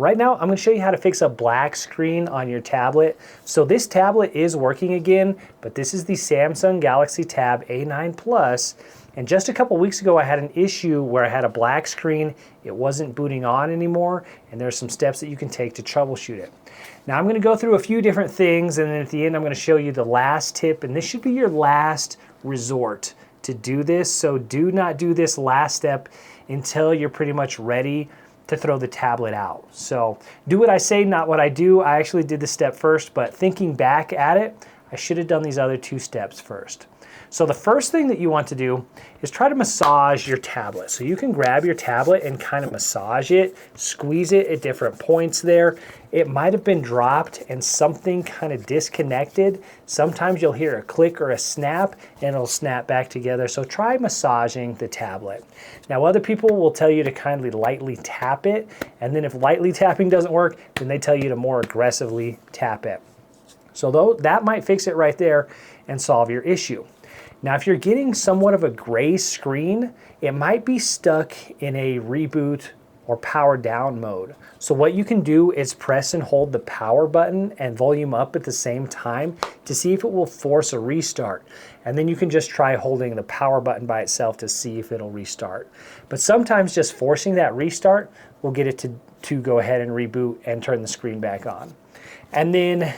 Right now, I'm gonna show you how to fix a black screen on your tablet. So this tablet is working again, but this is the Samsung Galaxy Tab A9 Plus. And just a couple weeks ago, I had an issue where I had a black screen. It wasn't booting on anymore, and there's some steps that you can take to troubleshoot it. Now I'm gonna go through a few different things, and then at the end, I'm gonna show you the last tip, and this should be your last resort to do this. So do not do this last step until you're pretty much ready to throw the tablet out. So do what I say, not what I do. I actually did this step first, but thinking back at it, I should have done these other two steps first. So the first thing that you want to do is try to massage your tablet. So you can grab your tablet and kind of massage it, squeeze it at different points there. It might have been dropped and something kind of disconnected. Sometimes you'll hear a click or a snap and it'll snap back together. So try massaging the tablet. Now other people will tell you to kindly lightly tap it, and then if lightly tapping doesn't work, then they tell you to more aggressively tap it. So though that might fix it right there and solve your issue. Now, if you're getting somewhat of a gray screen, it might be stuck in a reboot or power down mode. So what you can do is press and hold the power button and volume up at the same time to see if it will force a restart. And then you can just try holding the power button by itself to see if it'll restart. But sometimes just forcing that restart will get it to go ahead and reboot and turn the screen back on. And then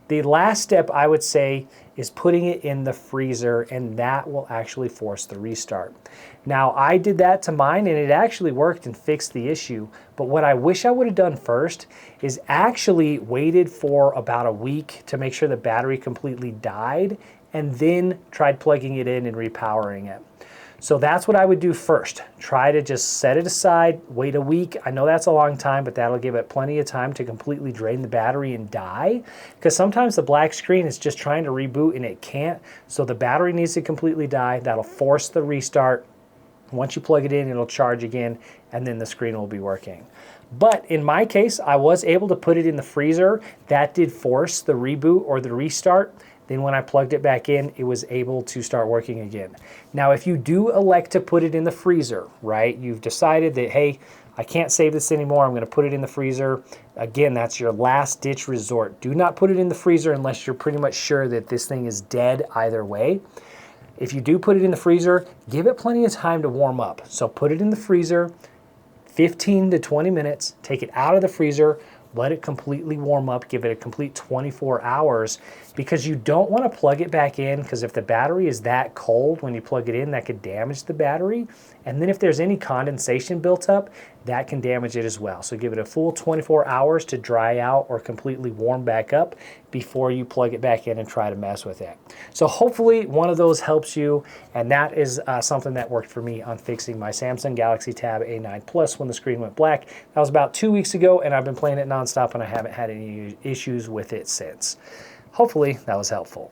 the last step I would say is putting it in the freezer, and that will actually force the restart. Now I did that to mine and it actually worked and fixed the issue, but what I wish I would have done first is actually waited for about a week to make sure the battery completely died and then tried plugging it in and repowering it. So that's what I would do first. Try to just set it aside, wait a week. I know that's a long time, but that'll give it plenty of time to completely drain the battery and die. Because sometimes the black screen is just trying to reboot and it can't. So the battery needs to completely die. That'll force the restart. Once you plug it in, it'll charge again, and then the screen will be working. But in my case, I was able to put it in the freezer. That did force the reboot or the restart. Then when I plugged it back in, it was able to start working again. Now, if you do elect to put it in the freezer, right? You've decided that, hey, I can't save this anymore. I'm gonna put it in the freezer. Again, that's your last ditch resort. Do not put it in the freezer unless you're pretty much sure that this thing is dead either way. If you do put it in the freezer, give it plenty of time to warm up. So put it in the freezer, 15 to 20 minutes, take it out of the freezer, let it completely warm up, give it a complete 24 hours, because you don't want to plug it back in, because if the battery is that cold when you plug it in, that could damage the battery. And then if there's any condensation built up, that can damage it as well. So give it a full 24 hours to dry out or completely warm back up before you plug it back in and try to mess with it. So hopefully one of those helps you, and that is something that worked for me on fixing my Samsung Galaxy Tab A9 Plus when the screen went black. That was about 2 weeks ago, and I've been playing it nonstop and I haven't had any issues with it since. Hopefully that was helpful.